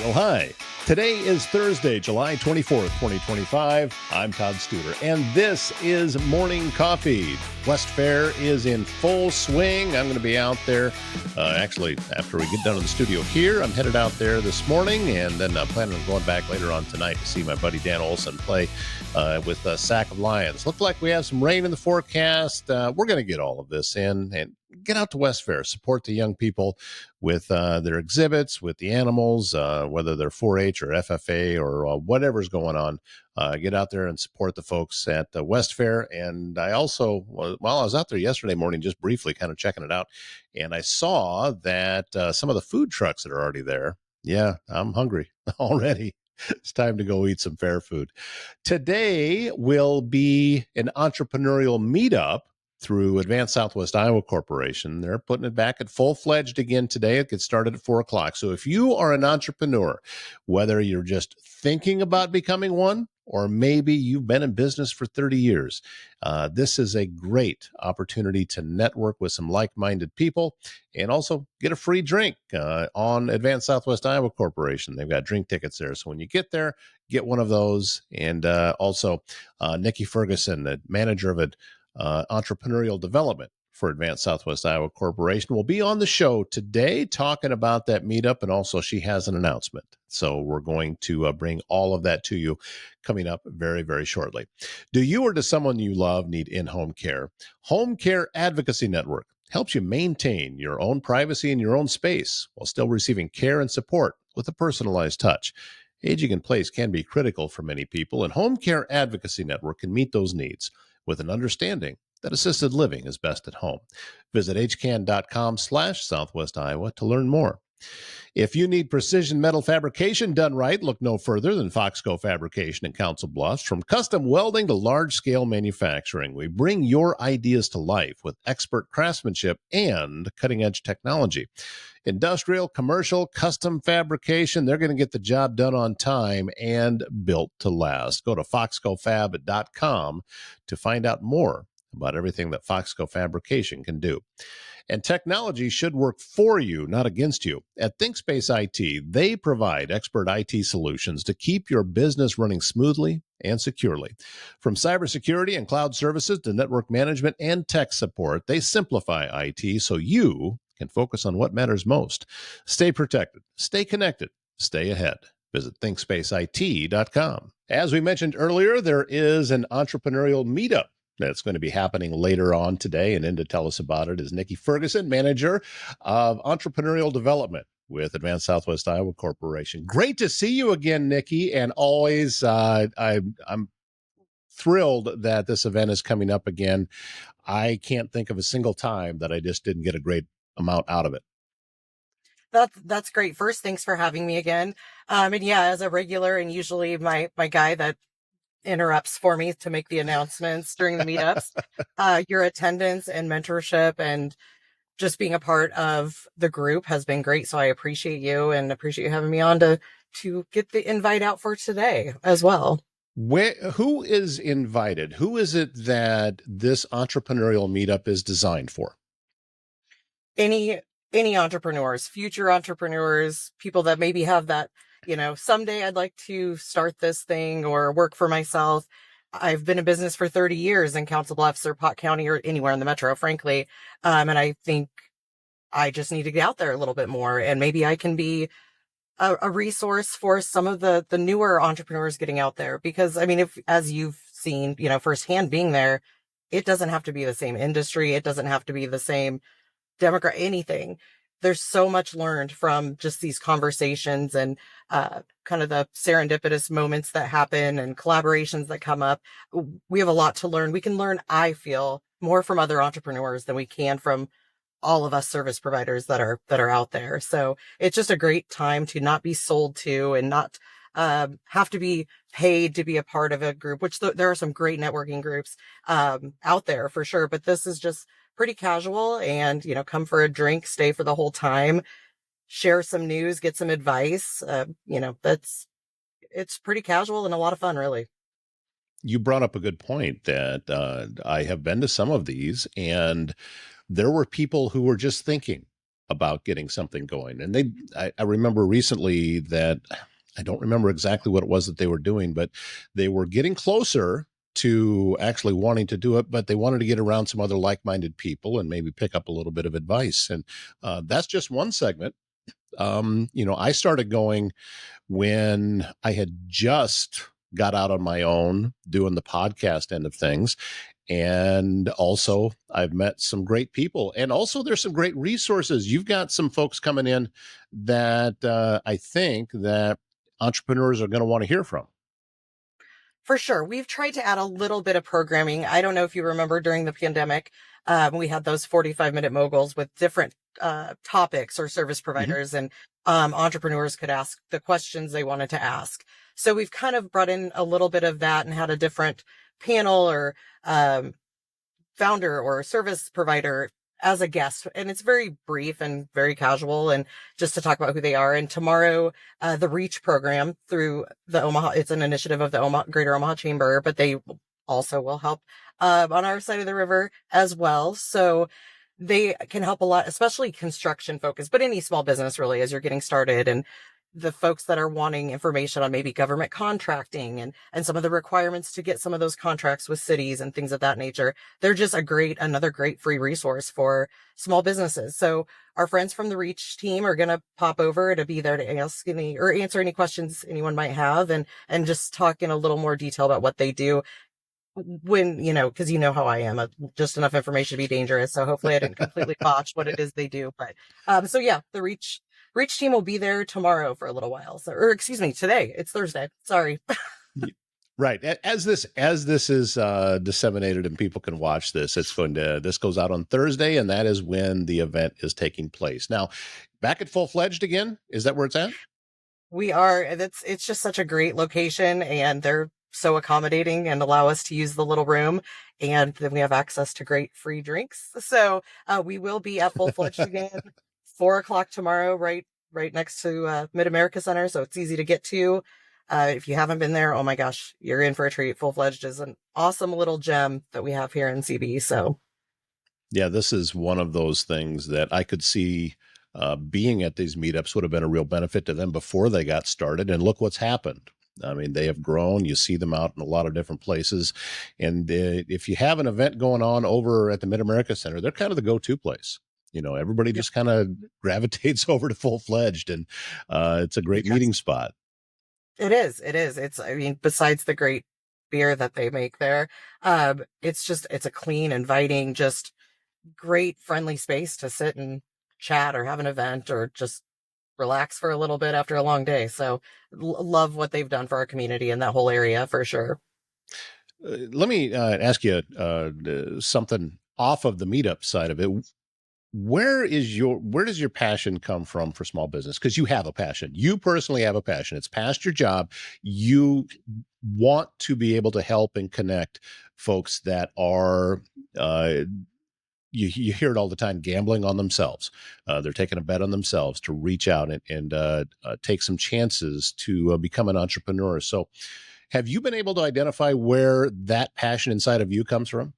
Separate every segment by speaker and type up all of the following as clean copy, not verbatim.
Speaker 1: Well, hi. Today is Thursday, July 24th, 2025. I'm Todd Studer, and this is Morning Coffee. West Fair is in full swing. I'm going to be out there. Actually, after we get done in the studio here, I'm headed out there this morning, and then I'm planning on going back later on tonight to see my buddy Dan Olson play with a Sack of Lions. Look like we have some rain in the forecast. We're going to get all of this in and get out to West Fair, support the young people with their exhibits, with the animals, whether they're 4-H or FFA or whatever's going on. Get out there and support the folks at West Fair. And I also, I was out there yesterday morning, just briefly kind of checking it out, and I saw that some of the food trucks that are already there. Yeah, I'm hungry already. It's time to go eat some fair food. Today will be an entrepreneurial meetup through Advanced Southwest Iowa Corporation. They're putting it back at full-fledged again today. It gets started at 4 o'clock. So if you are an entrepreneur, whether you're just thinking about becoming one, or maybe you've been in business for 30 years, this is a great opportunity to network with some like-minded people and also get a free drink on Advanced Southwest Iowa Corporation. They've got drink tickets there. So when you get there, get one of those. And also Niki Ferguson, the manager of it, entrepreneurial development for Advanced Southwest Iowa Corporation, will be on the show today talking about that meetup, and also she has an announcement. So we're going to bring all of that to you coming up very, very shortly. Do you or does someone you love need in-home care? Home Care Advocacy Network helps you maintain your own privacy in your own space while still receiving care and support with a personalized touch. Aging in place can be critical for many people, and Home Care Advocacy Network can meet those needs with an understanding that assisted living is best at home. Visit hcan.com/Southwest Iowa to learn more. If you need precision metal fabrication done right, look no further than Foxco Fabrication in Council Bluffs. From custom welding to large-scale manufacturing, we bring your ideas to life with expert craftsmanship and cutting-edge technology. Industrial, commercial, custom fabrication, they're going to get the job done on time and built to last. Go to foxcofab.com to find out more about everything that Foxco Fabrication can do. And technology should work for you, not against you. At ThinkSpace IT, they provide expert IT solutions to keep your business running smoothly and securely. From cybersecurity and cloud services to network management and tech support, they simplify IT so you can focus on what matters most. Stay protected, stay connected, stay ahead. Visit ThinkSpaceIT.com. As we mentioned earlier, there is an entrepreneurial meetup that's going to be happening later on today, and in to tell us about it is Niki Ferguson, manager of entrepreneurial development with Advanced Southwest Iowa Corporation. Great to see you again, Niki, and always I'm thrilled that this event is coming up again. I can't think of a single time that I just didn't get a great amount out of it.
Speaker 2: That's great. First, thanks for having me again. And yeah, as a regular and usually my guy that interrupts for me to make the announcements during the meetups, your attendance and mentorship and just being a part of the group has been great. So I appreciate you and appreciate you having me on to get the invite out for today as well.
Speaker 1: Who is invited? Who is it that this entrepreneurial meetup is designed for?
Speaker 2: Any entrepreneurs, future entrepreneurs, people that maybe have that, someday I'd like to start this thing or work for myself. I've been in business for 30 years in Council Bluffs or Pot County or anywhere in the metro, frankly. And I think I just need to get out there a little bit more, and maybe I can be a resource for some of the newer entrepreneurs getting out there. Because I mean, if, as you've seen, firsthand being there, it doesn't have to be the same industry. It doesn't have to be the same Democrat, anything. There's so much learned from just these conversations and kind of the serendipitous moments that happen and collaborations that come up. We have a lot to learn. We can learn, I feel, more from other entrepreneurs than we can from all of us service providers that are out there. So it's just a great time to not be sold to and not have to be paid to be a part of a group, which there are some great networking groups out there for sure. But this is just pretty casual and, come for a drink, stay for the whole time, share some news, get some advice. It's pretty casual and a lot of fun, really.
Speaker 1: You brought up a good point that I have been to some of these, and there were people who were just thinking about getting something going. And I remember recently that I don't remember exactly what it was that they were doing, but they were getting closer to actually wanting to do it, but they wanted to get around some other like-minded people and maybe pick up a little bit of advice. And that's just one segment. I started going when I had just got out on my own doing the podcast end of things. And also, I've met some great people. And also, there's some great resources. You've got some folks coming in that I think that entrepreneurs are going to want to hear from.
Speaker 2: For sure. We've tried to add a little bit of programming. I don't know if you remember during the pandemic, we had those 45-minute moguls with different topics or service
Speaker 1: Mm-hmm.
Speaker 2: providers, and entrepreneurs could ask the questions they wanted to ask. So we've kind of brought in a little bit of that and had a different panel or um, founder or service provider as a guest. And it's very brief and very casual and just to talk about who they are. And tomorrow, the Reach program through the Omaha, it's an initiative of the Greater Omaha Chamber, but they also will help on our side of the river as well. So they can help a lot, especially construction focus, but any small business really as you're getting started, and the folks that are wanting information on maybe government contracting and some of the requirements to get some of those contracts with cities and things of that nature. They're just another great free resource for small businesses. So our friends from the Reach team are going to pop over to be there to ask any or answer any questions anyone might have, and just talk in a little more detail about what they do when, cause how I am, just enough information to be dangerous. So hopefully I didn't completely botch what it is they do. But, so yeah, the Reach team will be there tomorrow for a little while. So, or excuse me, today. It's Thursday. Sorry.
Speaker 1: Right. As this is disseminated and people can watch this, this goes out on Thursday, and that is when the event is taking place. Now, back at Full Fledged again, is that where it's at?
Speaker 2: We are. It's just such a great location, and they're so accommodating and allow us to use the little room. And then we have access to great free drinks. So we will be at Full Fledged again, 4 o'clock tomorrow, right next to Mid America Center. So it's easy to get to. If you haven't been there, oh my gosh, you're in for a treat. Full Fledged is an awesome little gem that we have here in CB. So
Speaker 1: yeah, this is one of those things that I could see being at these meetups would have been a real benefit to them before they got started. And look what's happened. I mean, they have grown. You see them out in a lot of different places. And if you have an event going on over at the Mid America Center, they're kind of the go-to place. Everybody
Speaker 2: yep,
Speaker 1: just kind of gravitates over to Full Fledged, and it's a great
Speaker 2: yes,
Speaker 1: meeting spot.
Speaker 2: it is. It is. I mean, besides the great beer that they make there, it's a clean, inviting, just great, friendly space to sit and chat or have an event or just relax for a little bit after a long day. So love what they've done for our community in that whole area for sure.
Speaker 1: Let me ask you something off of the meetup side of it. Where does your passion come from for small business? Because you have a passion. You personally have a passion. It's past your job. You want to be able to help and connect folks that are you hear it all the time, gambling on themselves. They're taking a bet on themselves to reach out and take some chances to become an entrepreneur. So have you been able to identify where that passion inside of you comes from?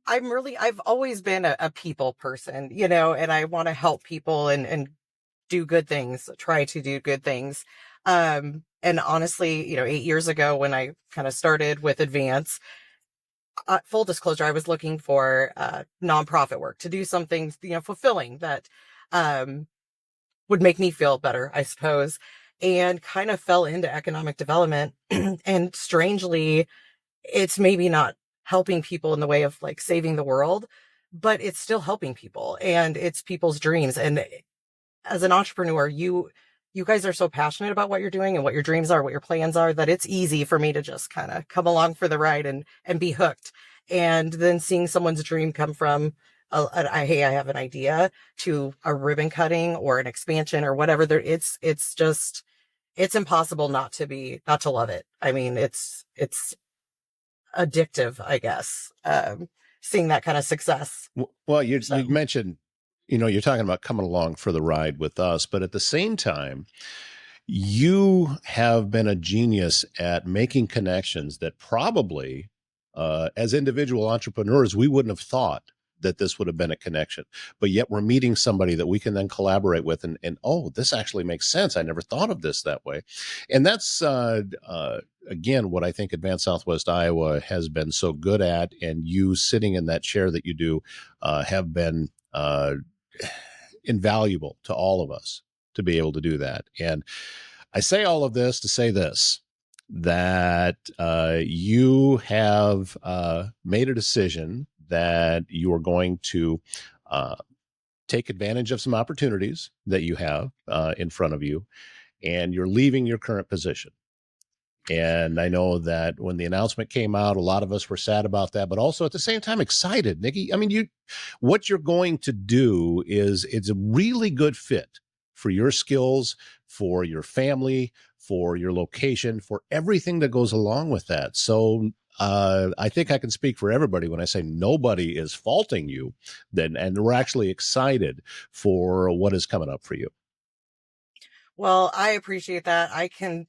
Speaker 2: I've always been a people person, and I want to help people and do good things, try to do good things. And honestly, 8 years ago when I kind of started with Advance, full disclosure, I was looking for nonprofit work to do something, fulfilling that would make me feel better, I suppose, and kind of fell into economic development. And strangely, it's maybe not helping people in the way of like saving the world, but it's still helping people and it's people's dreams. And as an entrepreneur, you guys are so passionate about what you're doing and what your dreams are, what your plans are, that it's easy for me to just kind of come along for the ride and be hooked. And then seeing someone's dream come from hey, I have an idea, to a ribbon cutting or an expansion or whatever, it's impossible not to love it. I mean, it's addictive, I guess. Seeing that kind of success.
Speaker 1: Well, you
Speaker 2: So
Speaker 1: mentioned, you're talking about coming along for the ride with us, but at the same time, you have been a genius at making connections that probably, as individual entrepreneurs, we wouldn't have thought that this would have been a connection, but yet we're meeting somebody that we can then collaborate with, and oh, this actually makes sense. I never thought of this that way. And that's again what I think Advanced Southwest Iowa has been so good at, and you sitting in that chair that you do have been invaluable to all of us to be able to do that. And I say all of this to say this, that you have made a decision that you are going to take advantage of some opportunities that you have in front of you, and you're leaving your current position. And I know that when the announcement came out, a lot of us were sad about that, but also at the same time excited. Niki, I mean, what you're going to do is it's a really good fit for your skills, for your family, for your location, for everything that goes along with that. So I think I can speak for everybody when I say nobody is faulting you, and we're actually excited for what is coming up for you.
Speaker 2: Well, I appreciate that. I can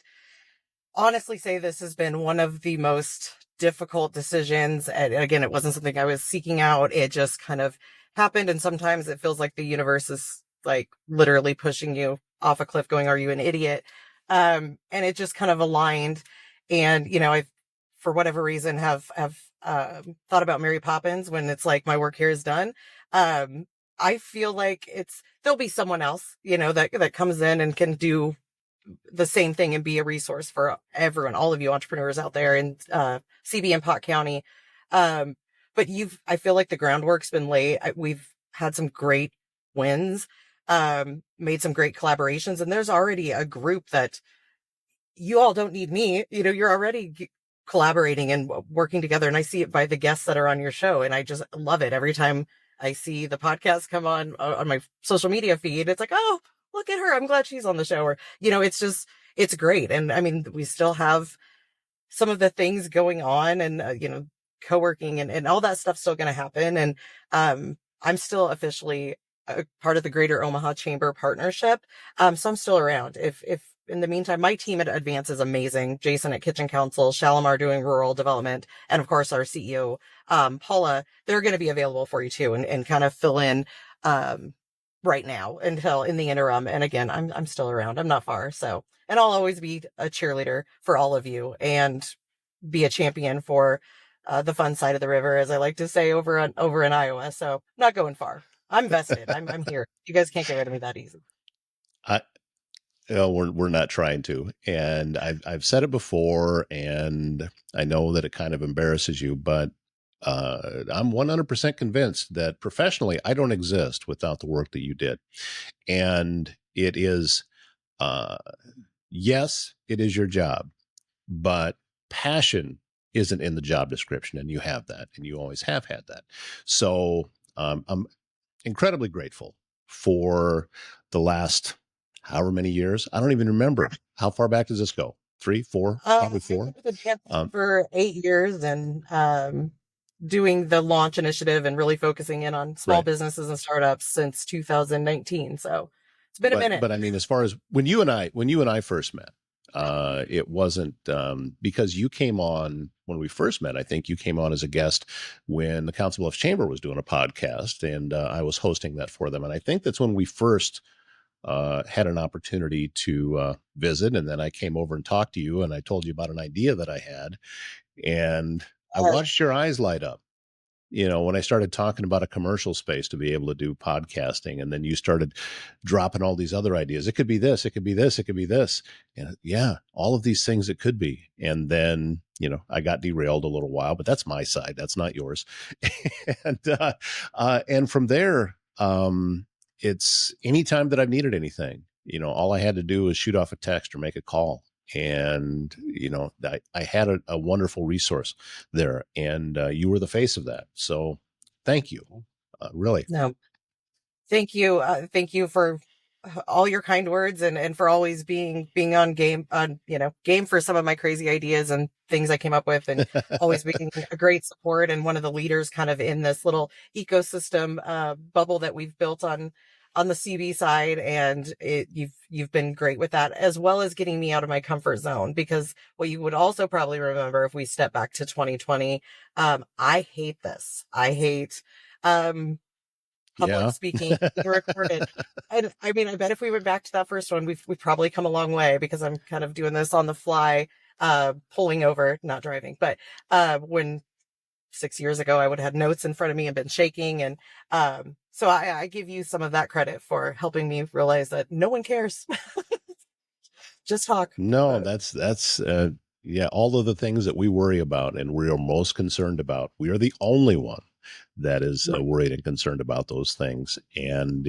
Speaker 2: honestly say this has been one of the most difficult decisions. And again, it wasn't something I was seeking out. It just kind of happened. And sometimes it feels like the universe is like literally pushing you off a cliff going, are you an idiot? And it just kind of aligned. And, you know, I, for whatever reason, have thought about Mary Poppins when it's like my work here is done. I feel like there'll be someone else, you know, that comes in and can do the same thing and be a resource for everyone, all of you entrepreneurs out there in CB and Pot County. But I feel like the groundwork's been laid. We've had some great wins, made some great collaborations, and there's already a group that you all don't need me. You know, you're already collaborating and working together. And I see it by the guests that are on your show. And I just love it. Every time I see the podcast come on my social media feed, it's like, oh, look at her. I'm glad she's on the show. Or, you know, it's great. And I mean, we still have some of the things going on and, you know, co-working and all that stuff's still going to happen. And, I'm still officially a part of the Greater Omaha Chamber Partnership. So I'm still around. If in the meantime, my team at Advance is amazing. Jason at Kitchen Council, Shalimar doing rural development, and of course our CEO, Paula, they're going to be available for you too and kind of fill in, right now until in the interim. And again, I'm still around. I'm not far. So, and I'll always be a cheerleader for all of you and be a champion for the fun side of the river, as I like to say over in Iowa. So not going far. I'm vested. I'm here. You guys can't get rid of me that easy.
Speaker 1: We're not trying to, and I've said it before, and I know that it kind of embarrasses you, but I'm 100% convinced that professionally I don't exist without the work that you did, and it is, yes, it is your job, but passion isn't in the job description, and you have that, and you always have had that. So I'm incredibly grateful for the last however many years. I don't even remember. How far back does this go? 3, 4, probably 4.
Speaker 2: For 8 years and doing the launch initiative and really focusing in on small businesses and startups since 2019. So it's been a minute.
Speaker 1: But I mean, as far as when you and I first met, it wasn't because you came on when we first met. I think you came on as a guest when the Council Bluffs Chamber was doing a podcast, and I was hosting that for them. And I think that's when we first had an opportunity to visit. And then I came over and talked to you, and I told you about an idea that I had, and I watched your eyes light up. You know, when I started talking about a commercial space to be able to do podcasting, and then you started dropping all these other ideas. It could be this, it could be this, it could be this. And yeah, all of these things it could be. And then, you know, I got derailed a little while, but that's my side. That's not yours. And from there, it's anytime that I've needed anything, you know, all I had to do was shoot off a text or make a call. And, you know, I had a wonderful resource there, and you were the face of that. So thank you. Really.
Speaker 2: No, thank you. Thank you for all your kind words and for always being on game for some of my crazy ideas and things I came up with, and always being a great support and one of the leaders kind of in this little ecosystem bubble that we've built on the CB side. And you've been great with that, as well as getting me out of my comfort zone, because what you would also probably remember if we step back to 2020, I hate this. I hate Public
Speaker 1: Yeah.
Speaker 2: speaking, being recorded. And I mean, I bet if we went back to that first one, we've probably come a long way, because I'm kind of doing this on the fly, pulling over, not driving. But when 6 years ago, I would have had notes in front of me and been shaking. And so I give you some of that credit for helping me realize that no one cares. Just talk.
Speaker 1: No, that's yeah, all of the things that we worry about and we are most concerned about, we are the only one that is worried and concerned about those things. And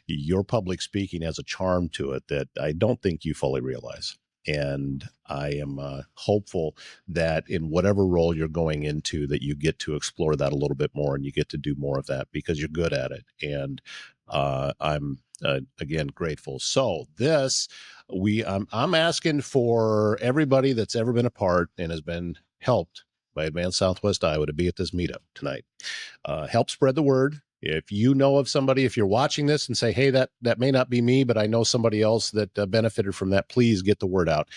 Speaker 1: your public speaking has a charm to it that I don't think you fully realize. And I am hopeful that in whatever role you're going into, that you get to explore that a little bit more and you get to do more of that because you're good at it. And I'm again grateful. So I'm asking for everybody that's ever been a part and has been helped by Advanced Southwest Iowa to be at this meetup tonight. Help spread the word. If you know of somebody, if you're watching this and say, hey, that may not be me, but I know somebody else that benefited from that, please get the word out.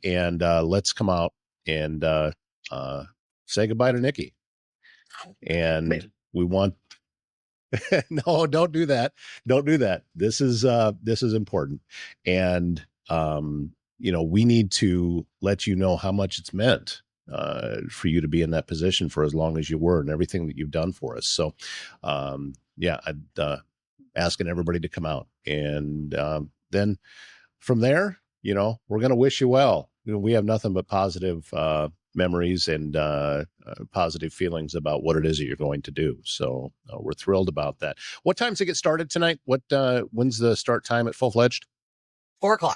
Speaker 1: And let's come out and say goodbye to Niki. And we want, no, don't do that. Don't do that. This is important. And, we need to let you know how much it's meant for you to be in that position for as long as you were and everything that you've done for us. So, I'd asking everybody to come out. And then from there, we're going to wish you well. We have nothing but positive memories and positive feelings about what it is that you're going to do. So we're thrilled about that. What time does it get started tonight? When's the start time at Full Fledged?
Speaker 2: 4:00.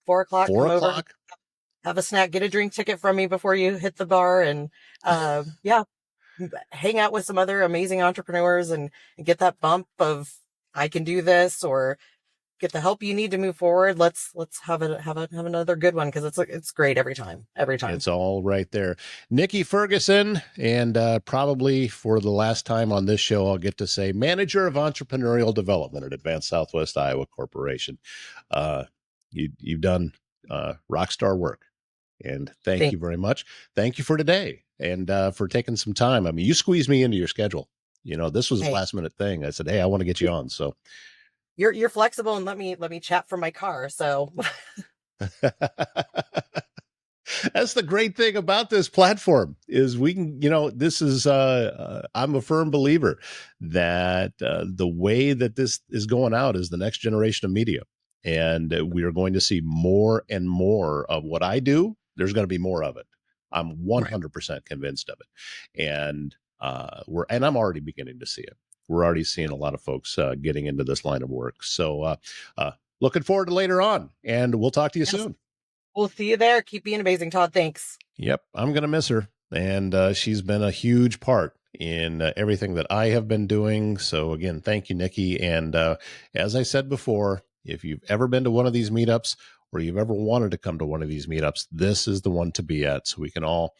Speaker 2: 4:00.
Speaker 1: 4
Speaker 2: Come
Speaker 1: o'clock.
Speaker 2: over, have a snack, get a drink ticket from me before you hit the bar, and hang out with some other amazing entrepreneurs and get that bump of I can do this, or get the help you need to move forward. Let's have another good one, because it's great every time.
Speaker 1: It's all right there. Niki Ferguson, and probably for the last time on this show, I'll get to say Manager of Entrepreneurial Development at Advanced Southwest Iowa Corporation. You've done rock star work, and thank you very much. Thank you for today and for taking some time. I mean, you squeezed me into your schedule. This was a last minute thing. I said, hey, I want to get you on. So
Speaker 2: you're flexible, and let me chat from my car. So
Speaker 1: that's the great thing about this platform is we can, this is, I'm a firm believer that the way that this is going out is the next generation of media. And we are going to see more and more of what I do. There's going to be more of it. I'm 100% convinced of it. And I'm already beginning to see it. We're already seeing a lot of folks getting into this line of work. So looking forward to later on, and we'll talk to you soon.
Speaker 2: We'll see you there. Keep being amazing, Todd. Thanks.
Speaker 1: Yep. I'm going to miss her. And she's been a huge part in everything that I have been doing. So again, thank you, Niki. And as I said before, if you've ever been to one of these meetups or you've ever wanted to come to one of these meetups, this is the one to be at. So we can all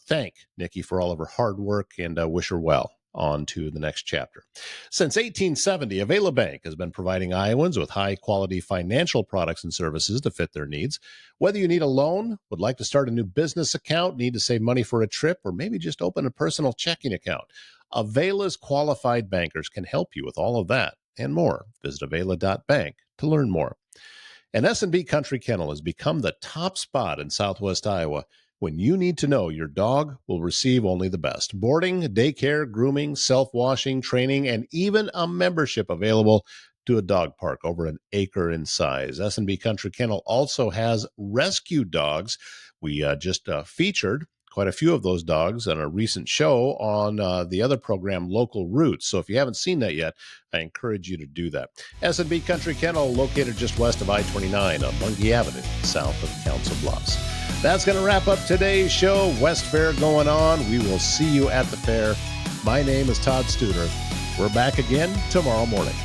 Speaker 1: thank Niki for all of her hard work and wish her well on to the next chapter. Since 1870, Availabank has been providing Iowans with high-quality financial products and services to fit their needs. Whether you need a loan, would like to start a new business account, need to save money for a trip, or maybe just open a personal checking account, Availa's qualified bankers can help you with all of that and more. Visit availa.bank to learn more. And S&B Country Kennel has become the top spot in Southwest Iowa when you need to know your dog will receive only the best. Boarding, daycare, grooming, self-washing, training, and even a membership available to a dog park over an acre in size. S&B Country Kennel also has rescue dogs. We just featured quite a few of those dogs on a recent show on the other program, Local Roots. So if you haven't seen that yet, I encourage you to do that. S&B Country Kennel, located just west of I-29 on Mungie Avenue, south of Council Bluffs. That's going to wrap up today's show. West Fair going on. We will see you at the fair. My name is Todd Studer. We're back again tomorrow morning.